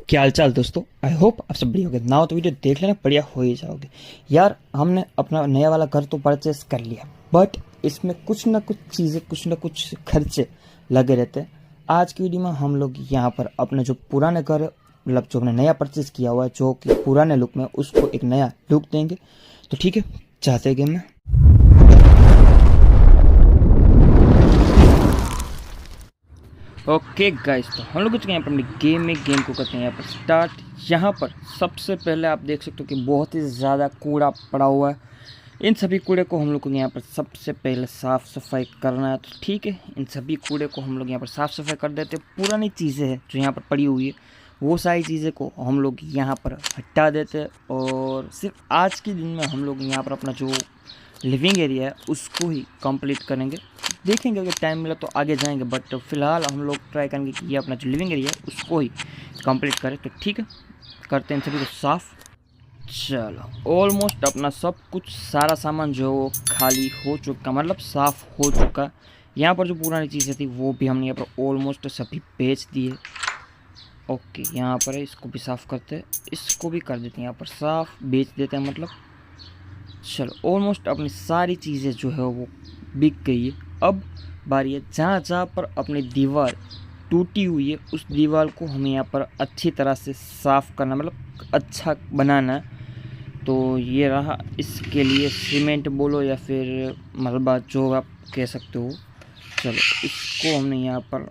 क्या हाल चाल दोस्तों। आई होप आप सब बढ़िया होगे ना। तो वीडियो देख लेना, बढ़िया हो ही जाओगे यार। हमने अपना नया वाला घर तो परचेस कर लिया, बट इसमें कुछ ना कुछ चीज़ें, कुछ ना कुछ खर्चे लगे रहते हैं। आज की वीडियो में हम लोग यहाँ पर अपने जो पुराने घर, मतलब जो हमने नया परचेस किया हुआ है, जो कि पुराने लुक में, उसको एक नया लुक देंगे। तो ठीक है, चाहते हैं गेम में। ओके गाइस, तो हम लोग यहाँ पर अपनी गेम को करते हैं यहाँ पर स्टार्ट। यहाँ पर सबसे पहले आप देख सकते हो कि बहुत ही ज़्यादा कूड़ा पड़ा हुआ है। इन सभी कूड़े को हम लोग को यहाँ पर सबसे पहले साफ़ सफाई करना है। तो ठीक है, इन सभी कूड़े को हम लोग यहाँ पर साफ़ सफाई कर देते हैं। पुरानी चीज़ें हैं जो यहाँ पर पड़ी हुई है, वो सारी चीज़ें को हम लोग यहाँ पर हटा देते हैं। और सिर्फ आज के दिन में हम लोग यहाँ पर अपना जो लिविंग एरिया है उसको ही कंप्लीट करेंगे। देखेंगे अगर टाइम मिला तो आगे जाएंगे, बट फिलहाल हम लोग ट्राई करेंगे कि ये अपना जो लिविंग एरिया है उसको ही कंप्लीट करें। तो ठीक है, करते हैं सभी को साफ़। चलो, ऑलमोस्ट अपना सब कुछ सारा सामान जो खाली हो चुका, मतलब साफ़ हो चुका। यहाँ पर जो पुरानी चीज़ें थी वो भी हमने यहाँ पर ऑलमोस्ट सभी बेच दिए। ओके, यहाँ पर है, इसको भी साफ़ करते हैं, इसको भी कर देते हैं यहाँ पर साफ़, बेच देते हैं मतलब। चलो, ऑलमोस्ट अपनी सारी चीज़ें जो है वो बिक गई है। अब बारी है जहाँ जहाँ पर अपनी दीवार टूटी हुई है उस दीवार को हमें यहाँ पर अच्छी तरह से साफ़ करना, मतलब अच्छा बनाना है। तो ये रहा, इसके लिए सीमेंट बोलो या फिर मलबा जो आप कह सकते हो। चलो, इसको हमने यहाँ पर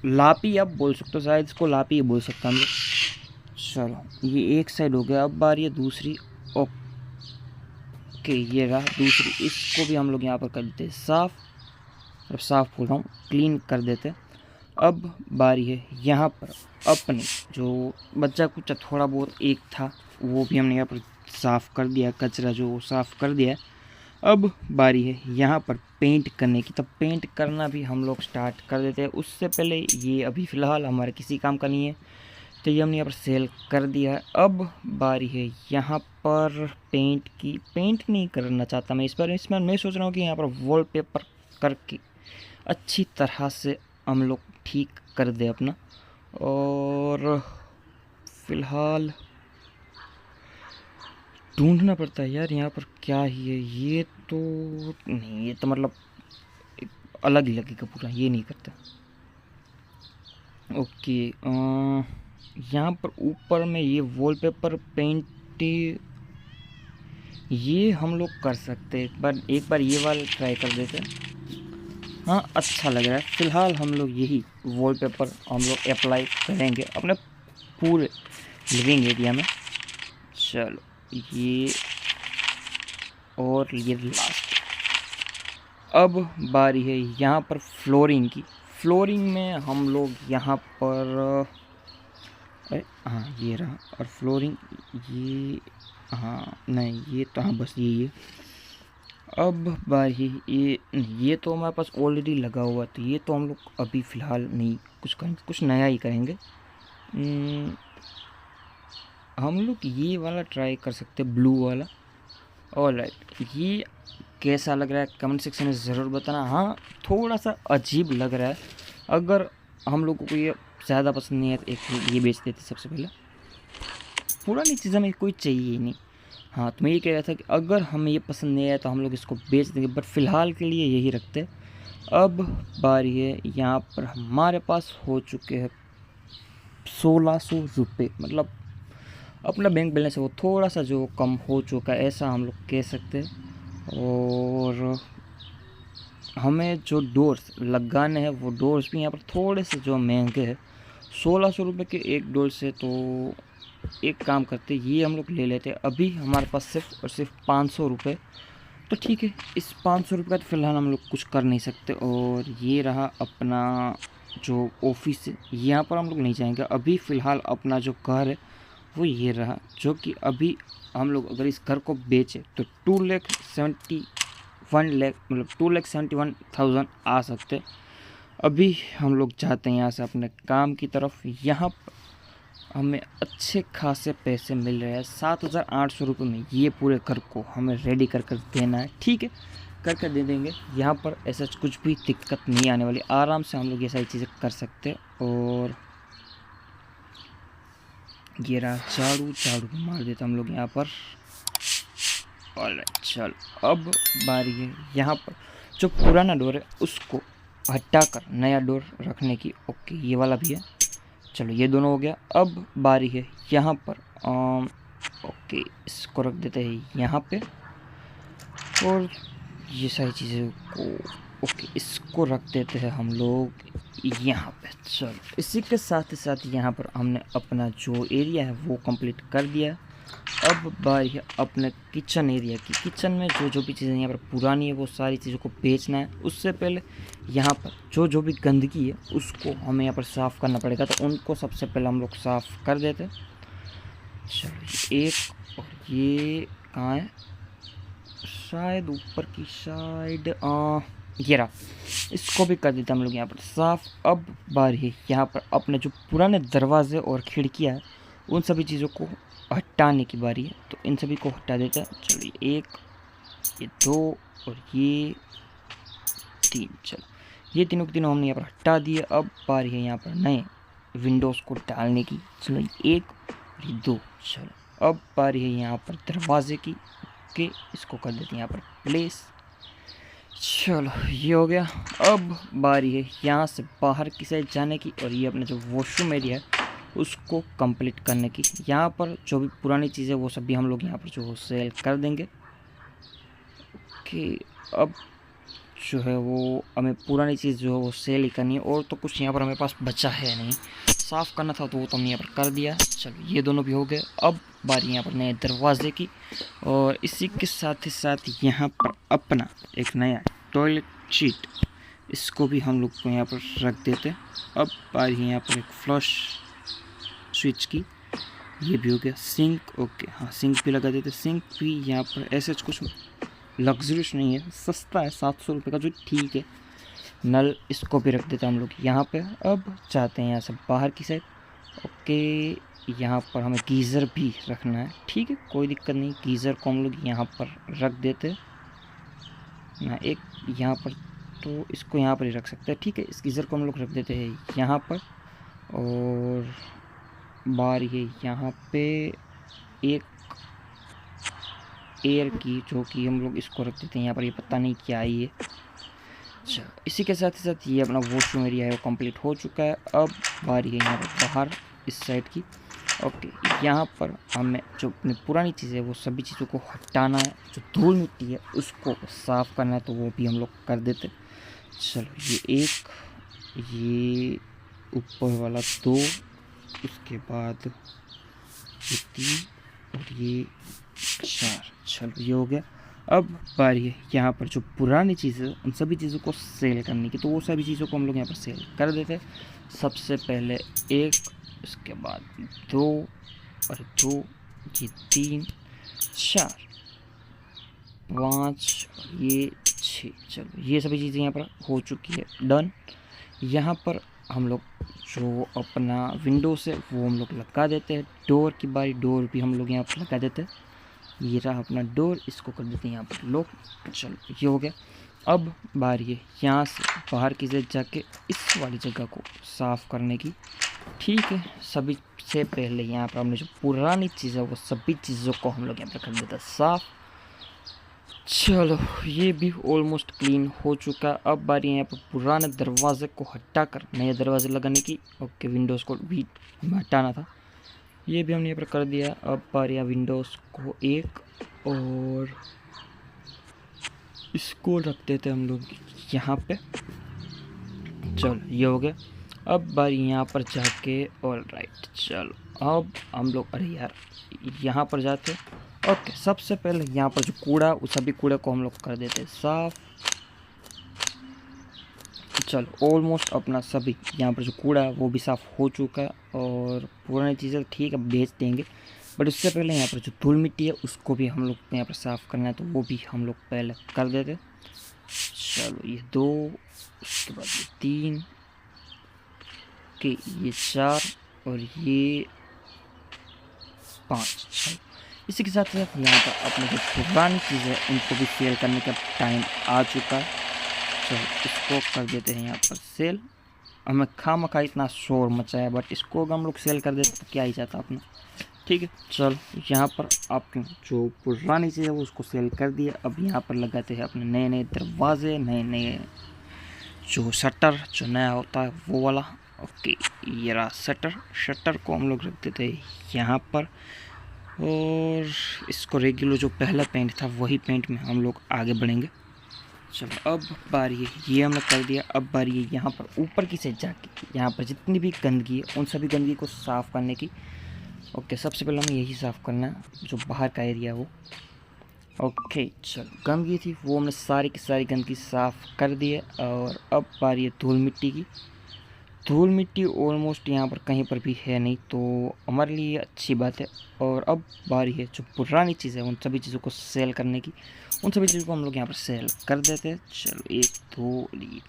लापी आप बोल सकते हो, शायद इसको लापी ही बोल सकते हैं हम लोग। चलो, ये एक साइड हो गया। अब बारी है दूसरी। ओके, ये रहा दूसरी, इसको भी हम लोग यहाँ पर कर देते हैं साफ़। अब साफ़ बोल रहा हूँ, क्लीन कर देते। अब बारी है यहाँ पर अपने जो बच्चा कुछ थोड़ा बहुत एक था वो भी हमने यहाँ पर साफ़ कर दिया, कचरा जो साफ़ कर दिया है। अब बारी है यहाँ पर पेंट करने की। तब पेंट करना भी हम लोग स्टार्ट कर देते हैं। उससे पहले ये अभी फ़िलहाल हमारे किसी काम का नहीं है, तो ये हमने यहाँ पर सेल कर दिया है। अब बारी है यहाँ पर पेंट की। पेंट नहीं करना चाहता मैं इस बार, इसमें मैं सोच रहा हूँ कि यहाँ पर वॉलपेपर करके अच्छी तरह से हम लोग ठीक कर दे अपना। और फिलहाल ढूंढना पड़ता है यार यहाँ पर क्या ही है। ये तो नहीं, ये तो मतलब एक अलग ही लगेगा पूरा, ये नहीं करता। ओके, यहाँ पर ऊपर में ये वॉलपेपर पेंट, ये हम लोग कर सकते हैं। एक बार ये वाला ट्राई कर देते हैं। हाँ, अच्छा लग रहा है। फ़िलहाल हम लोग यही वॉलपेपर हम लोग अप्लाई करेंगे अपने पूरे लिविंग एरिया में। चलो, ये और ये लास्ट। अब बारी है यहाँ पर फ्लोरिंग की। फ्लोरिंग में हम लोग यहाँ पर, अरे हाँ ये रहा, और फ्लोरिंग ये, हाँ नहीं ये तो, हाँ बस यही है। अब बारी ये तो हमारे पास ऑलरेडी लगा हुआ, तो ये तो हम लोग अभी फ़िलहाल नहीं कुछ करेंगे, कुछ नया ही करेंगे। हम लोग ये वाला ट्राई कर सकते हैं, ब्लू वाला। ऑलराइट, ये कैसा लग रहा है कमेंट सेक्शन में ज़रूर बताना। हाँ, थोड़ा सा अजीब लग रहा है। अगर हम लोगों को ये ज़्यादा पसंद नहीं है तो एक ये बेच देते सबसे पहले। पुरानी चीज़ हमें कोई चाहिए ही नहीं। हाँ, तो मैं ये कह रहा था कि अगर हमें ये पसंद नहीं आया तो हम लोग इसको बेच देंगे, बट फ़िलहाल के लिए यही रखते हैं। अब बारी है यहाँ पर हमारे पास हो चुके हैं 1600 रुपये, मतलब अपना बैंक बैलेंस है वो थोड़ा सा जो कम हो चुका है, ऐसा हम लोग कह सकते हैं। और हमें जो डोर्स लगाने हैं वो डोर्स भी यहाँ पर थोड़े से जो महंगे हैं, 1600 रुपये के एक डोर से। तो एक काम करते, ये हम लोग ले लेते हैं। अभी हमारे पास सिर्फ और सिर्फ 500 रुपये। तो ठीक है, इस 500 रुपये का तो फ़िलहाल हम लोग कुछ कर नहीं सकते। और ये रहा अपना जो ऑफिस है, यहाँ पर हम लोग नहीं जाएंगे अभी। फ़िलहाल अपना जो घर है वो ये रहा, जो कि अभी हम लोग अगर इस घर को बेचें तो 2,71,00,000, मतलब 2,71,000 आ सकते। अभी हम लोग चाहते हैं यहाँ से अपने काम की तरफ। यहाँ पर हमें अच्छे खासे पैसे मिल रहे हैं, 7,800 रुपये में ये पूरे घर को हमें रेडी कर कर देना है। ठीक है, करके दे देंगे। यहाँ पर ऐसा कुछ भी दिक्कत नहीं आने वाली, आराम से हम लोग ये सारी चीज़ें कर सकते हैं। और ये रहा झाड़ू, झाड़ू को मार देते हम लोग यहाँ पर। ऑलराइट, चलो अब बारी है यहाँ पर जो पुराना डोर है उसको हटाकर नया डोर रखने की। ओके, ये वाला भी है। चलो ये दोनों हो गया। अब बारी है यहाँ पर ओके, इसको रख देते हैं यहाँ पे, और ये सारी चीज़ों को ओके इसको रख देते हैं हम लोग यहाँ पे। चलो इसी के साथ ही साथ यहाँ पर हमने अपना जो एरिया है वो कंप्लीट कर दिया। अब बारी है अपने किचन एरिया की। किचन में जो जो भी चीज़ें यहाँ पर पुरानी है वो सारी चीज़ों को बेचना है। उससे पहले यहाँ पर जो जो भी गंदगी है उसको हमें यहाँ पर साफ़ करना पड़ेगा, तो उनको सबसे पहले हम लोग साफ़ कर देते हैं। चलो एक, और ये कहाँ है, शायद ऊपर की साइड ये रहा, इसको भी कर देते हम लोग यहाँ पर साफ़। अब बारी है यहाँ पर अपने जो पुराने दरवाजे और खिड़कियाँ हैं उन सभी चीज़ों को हटाने की बारी है, तो इन सभी को हटा देते हैं। चलो ये एक, ये दो और ये तीन। चलो ये तीनों के तीनों हमने यहाँ पर हटा दिए। अब बारी है यहाँ पर नए विंडोज़ को डालने की। चलो ये एक और ये दो। चलो अब बारी है यहाँ पर दरवाजे की के, इसको कर देते हैं यहाँ पर प्लेस। चलो ये हो गया। अब बारी है यहाँ से बाहर की साइड जाने की, और ये अपना जो वॉशरूम एरिया है उसको कंप्लीट करने की। यहाँ पर जो भी पुरानी चीज़ें वो सभी हम लोग यहाँ पर जो सेल कर देंगे। ओके, अब जो है वो हमें पुरानी चीज़ जो है वो सेल ही करनी है, और तो कुछ यहाँ पर हमारे पास बचा है नहीं। साफ़ करना था तो वो तो हमने यहाँ पर कर दिया। चलो ये दोनों भी हो गए। अब बारी यहाँ पर नए दरवाजे की, और इसी के साथ ही साथ यहाँ पर अपना एक नया टॉयलेट सीट, इसको भी हम लोग को यहाँ पर रख देते। अब बारी है यहाँ पर एक फ्लश स्विच की, ये भी हो गया। सिंक, ओके हाँ सिंक भी लगा देते। सिंक भी यहाँ पर ऐसे कुछ लग्जरियस नहीं है, सस्ता है 700 रुपये का, जो ठीक है। नल, इसको भी रख देते हम लोग यहाँ पे। अब चाहते हैं यहाँ से बाहर की साइड। ओके, यहाँ पर हमें गीज़र भी रखना है, ठीक है कोई दिक्कत नहीं। गीज़र को हम लोग यहाँ पर रख देते ना, एक यहाँ पर, तो इसको यहाँ पर ही रख सकते हैं, ठीक है। इस गीज़र को हम लोग रख देते हैं यहाँ पर। और बार ये यहाँ पे एक एयर की, जो कि हम लोग इसको रख देते हैं यहाँ पर, ये पता नहीं क्या है ये। अच्छा, इसी के साथ ही साथ ये अपना वॉशरूम एरिया है वो कंप्लीट हो चुका है। अब बारी है यहाँ पर बाहर इस साइड की। ओके, यहाँ पर हमें जो अपनी पुरानी चीज़ें है वो सभी चीज़ों को हटाना है। जो धूल मिट्टी है उसको साफ़ करना है, तो वो भी हम लोग कर देते। चलो ये एक, ये ऊपर वाला दो, उसके बाद ये तीन और ये चार। चलो ये हो गया। अब बारी है यहाँ पर जो पुरानी चीज़ें उन सभी चीज़ों को सेल करने की, तो वो सभी चीज़ों को हम लोग यहाँ पर सेल कर देते। सबसे पहले एक, उसके बाद दो और दो, ये तीन, चार, पाँच और ये छः। चलो ये सभी चीज़ें यहाँ पर हो चुकी है, डन। यहाँ पर हम लोग जो अपना विंडोज़ है वो हम लोग लगा देते हैं। डोर की बारी, डोर भी हम लोग यहाँ पर लगा देते हैं। ये रहा अपना डोर, इसको कर देते हैं यहाँ पर लॉक। चलो ये हो गया। अब बारी है यहाँ से बाहर की साइड जाके इस वाली जगह को साफ़ करने की, ठीक है। सभी से पहले यहाँ पर हमने जो पुरानी चीज़ है वो सभी चीज़ों को हम लोग यहाँ पर कर देते हैं साफ़। चलो ये भी ऑलमोस्ट क्लीन हो चुका। अब बारी है यहाँ पर पुराने दरवाजे को हटाकर नए दरवाजे लगाने की। ओके, विंडोज़ को भी हटाना था, ये भी हमने यहाँ पर कर दिया। अब बारी विंडोज़ को एक, और इसको रख देते हम लोग यहाँ पे। चलो ये हो गया। अब बारी यहाँ पर जाके, ऑल राइट, चलो अब हम लोग, अरे यार यहाँ पर जाते। ओके, सबसे पहले यहाँ पर जो कूड़ा, उस सभी कूड़े को हम लोग कर देते साफ़। चलो ऑलमोस्ट अपना सभी यहाँ पर जो कूड़ा है वो भी साफ़ हो चुका है। और पुरानी चीज़ें ठीक है बेच देंगे, बट उससे पहले यहाँ पर जो धूल मिट्टी है उसको भी हम लोग को यहाँ पर साफ़ करना है, तो वो भी हम लोग पहले कर देते। चलो ये दो, उसके बाद ये तीन, के ये चार और ये पाँच। चलो इसी के साथ साथ यहाँ पर अपने जो पुरानी चीज़ें उनको भी सेल करने का टाइम आ चुका है। चलो इसको कर देते हैं यहाँ पर सेल। हमें खामखा इतना शोर मचाया, बट इसको अगर हम लोग सेल कर देते तो क्या ही चाहता अपना। ठीक है, चलो यहाँ पर आपने जो पुरानी चीज़ है वो उसको सेल कर दिया। अब यहाँ पर लगाते हैं अपने नए नए दरवाजे, नए नए जो शटर जो नया होता है वो वाला। ओके, ये रहा शटर। शटर को हम लोग रख देते हैं यहाँ पर, और इसको रेगुलर जो पहला पेंट था वही पेंट में हम लोग आगे बढ़ेंगे। चलो अब बारी है, ये हमने कर दिया। अब बारी है यहाँ पर ऊपर की साइड जाके यहाँ पर जितनी भी गंदगी है उन सभी गंदगी को साफ़ करने की। ओके, सबसे पहले हमें यही साफ़ करना है जो बाहर का एरिया हो। ओके, चलो गंदगी थी वो हमने सारी की सारी गंदगी साफ़ कर दी है। और अब बारी है धूल मिट्टी की। धूल मिट्टी ऑलमोस्ट यहाँ पर कहीं पर भी है नहीं, तो हमारे लिए अच्छी बात है। और अब बारी है जो पुरानी चीज़ है उन सभी चीज़ों को सेल करने की। उन सभी चीज़ों को हम लोग यहाँ पर सेल कर देते हैं। चलो 1 2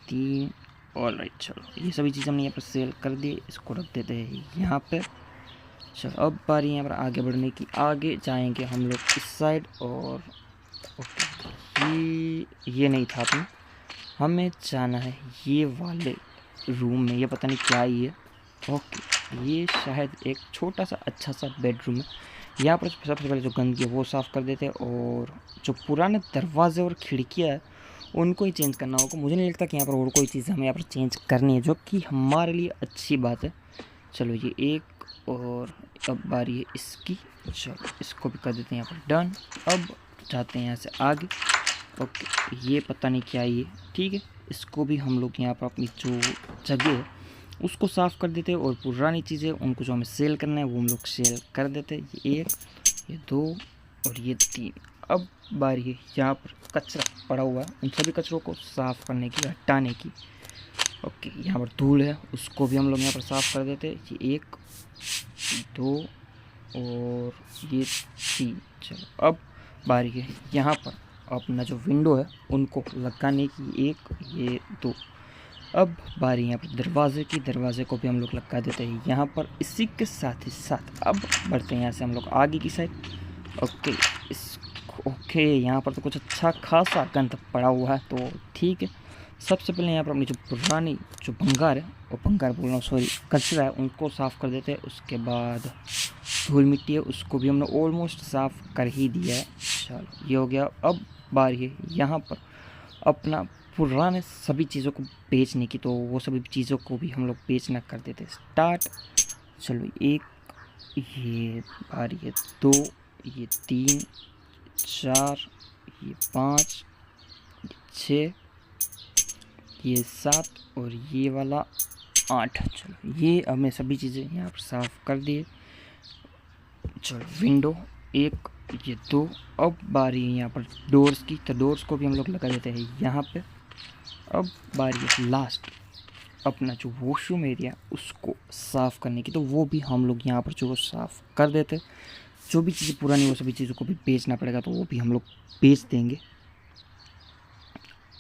3, ऑल राइट। चलो ये सभी चीज़ हमने यहाँ पर सेल कर दी, इसको रख देते हैं यहाँ पर। चलो अब बारी यहाँ पर आगे बढ़ने की। आगे जाएंगे हम लोग इस साइड, और ओके ये नहीं था अपने, हमें जाना है ये वाले रूम में। ये पता नहीं क्या ही है। ओके, ये शायद एक छोटा सा अच्छा सा बेडरूम है। यहाँ पर सबसे पहले जो गंदगी है वो साफ़ कर देते हैं, और जो पुराने दरवाजे और खिड़कियाँ है उनको ही चेंज करना होगा। मुझे नहीं लगता कि यहाँ पर और कोई चीज़ हमें यहाँ पर चेंज करनी है, जो कि हमारे लिए अच्छी बात है। चलो ये एक, और अब बारी है इसकी। चलो इसको भी कर देते हैं यहाँ पर डन। अब जाते हैं यहाँ से आगे। ओके, ये पता नहीं क्या ये, ठीक है, इसको भी हम लोग यहाँ पर अपनी जो जगह है उसको साफ़ कर देते हैं। और पुरानी चीज़ें उनको जो हमें सेल करना है वो हम लोग सेल कर देते हैं। ये 1, ये 2 और ये 3। अब बारी है यहाँ पर कचरा पड़ा हुआ है उन सभी कचरों को साफ़ करने की, हटाने की। ओके, यहाँ पर धूल है उसको भी हम लोग यहाँ पर साफ़ कर देते हैं। ये 1 2 और ये 3। चलो अब बारी है यहाँ पर अपना जो विंडो है उनको लगाने की। 1 ये 2। अब बारी यहाँ पर दरवाजे की। दरवाजे को भी हम लोग लगा देते हैं यहाँ पर। इसी के साथ ही साथ अब बढ़ते हैं यहाँ से हम लोग आगे की साइड। ओके ओके, यहाँ पर तो कुछ अच्छा खासा गंद पड़ा हुआ है, तो ठीक है। सबसे पहले यहाँ पर अपनी जो पुरानी जो भंगार है, वो भंगार बोल रहा हूँ सॉरी, कचरा है, उनको साफ़ कर देते हैं। उसके बाद धूल मिट्टी है उसको भी हमने ऑलमोस्ट साफ़ कर ही दिया है। चलो ये हो गया। अब बारी है यहाँ पर अपना पुराने सभी चीज़ों को बेचने की, तो वो सभी चीज़ों को भी हम लोग बेचना कर देते हैं स्टार्ट। चलो 1, ये बारी है 2, ये 3 4, ये 5, ये 6, ये 7 और ये वाला 8। चलो ये हमें सभी चीज़ें यहाँ पर साफ़ कर दिए। चलो विंडो 1, ये 2। अब बारी है यहाँ पर डोर्स की, तो डोर्स को भी हम लोग लगा देते हैं यहाँ पे। अब बारी है लास्ट अपना जो वॉशरूम एरिया उसको साफ़ करने की, तो वो भी हम लोग यहाँ पर जो साफ़ कर देते। जो भी चीज़ें पुरानी वो सभी चीज़ों को भी बेचना पड़ेगा, तो वो भी हम लोग बेच देंगे।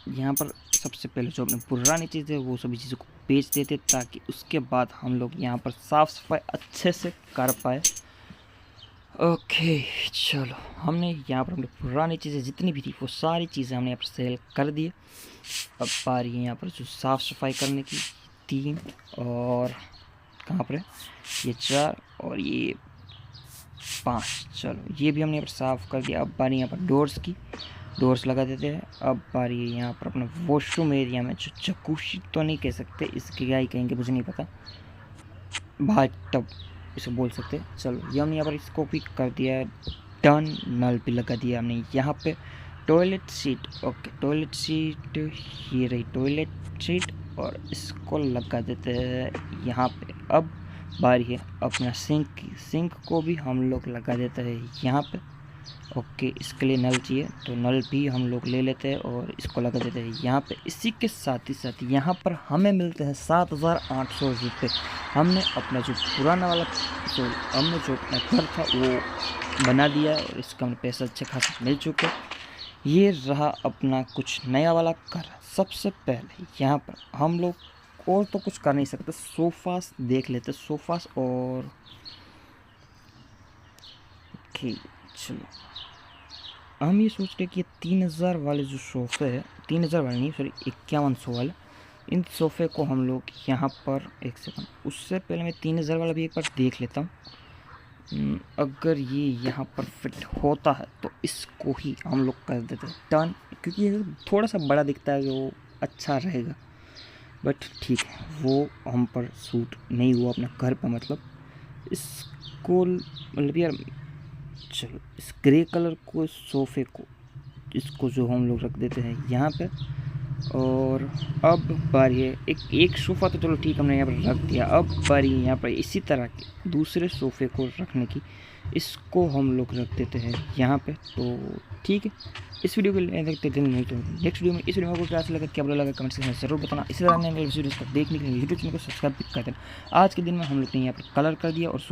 यहाँ पर सबसे पहले जो अपनी पुरानी चीज़ें वो सभी चीज़ों को बेच देते, ताकि उसके बाद हम लोग यहाँ पर साफ़ सफाई अच्छे से कर पाए। ओके, चलो हमने यहाँ पर अपनी पुरानी चीज़ें जितनी भी थी वो सारी चीज़ें हमने यहाँ पर सेल कर दी। अब बारी है यहाँ पर जो साफ़ सफाई करने की। 3 और कहाँ पर है, ये 4 और ये 5। चलो ये भी हमने यहाँ पर साफ़ कर दिया। अब बारी यहाँ पर डोर्स की, डोर्स लगा देते हैं। अब बारी है यहाँ पर अपना वॉशरूम एरिया में जो जकूशी तो नहीं कह सकते, इसके क्या ही कहेंगे मुझे नहीं पता, बाथ टब इसे बोल सकते हैं। चलो ये हमने यहाँ पर इसको भी कर दिया है डन। नल भी लगा दिया हमने यहाँ पे। Toilet seat, okay toilet seat, ये रही टॉयलेट सीट, और इसको लगा देते हैं यहाँ पे। अब बारी है अपना सिंक की, सिंक को भी हम लोग लगा देते हैं यहाँ पे। ओके, इसके लिए नल चाहिए तो नल भी हम लोग ले लेते हैं और इसको लगा देते हैं यहाँ पे। इसी के साथ ही यहाँ पर हमें मिलते हैं 7,800 रुपये। हमने अपना जो पुराना वाला हमने जो अपना घर था वो बना दिया है, और इसका हमें पैसा अच्छे खासे मिल चुके। ये रहा अपना कुछ नया वाला घर। सबसे पहले यहाँ पर हम लोग और तो कुछ कर नहीं सकते, सोफ़ास देख लेते सोफ़ास। और ओके चलो हम ये सोच रहे कि 3,000 वाले जो सोफ़े है, 3,000 वाले नहीं सॉरी 5,100 वाले, इन सोफ़े को हम लोग यहाँ पर, एक सेकंड, उससे पहले मैं 3000 वाला भी एक बार देख लेता हूँ। अगर ये यहाँ पर फिट होता है तो इसको ही हम लोग कर देते हैं टर्न, क्योंकि ये थोड़ा सा बड़ा दिखता है, वो अच्छा रहेगा, बट ठीक है, वो हम पर सूट नहीं हुआ अपने घर पर। मतलब इसको, मतलब यार, चलो इस ग्रे कलर को, सोफ़े को, इसको जो हम लोग रख देते हैं यहाँ पे। और अब बारी है, एक सोफ़ा तो चलो ठीक, हमने यहाँ पर रख दिया। अब बारी है यहाँ पर इसी तरह के दूसरे सोफ़े को रखने की। इसको हम लोग रख देते हैं यहाँ पे। तो ठीक है, इस वीडियो को देखते दिन नहीं तो नेक्स्ट वीडियो में। इस वीडियो में आपको क्या अच्छा लगा, क्या बुरा लगा, कमेंट सेक्शन में जरूर बताना। इसी तरह नए वीडियोज़ को देखने के लिए यूट्यूब चैनल को सब्सक्राइब भी कर देना। आज के दिन में हम लोग ने यहाँ पर कलर कर दिया और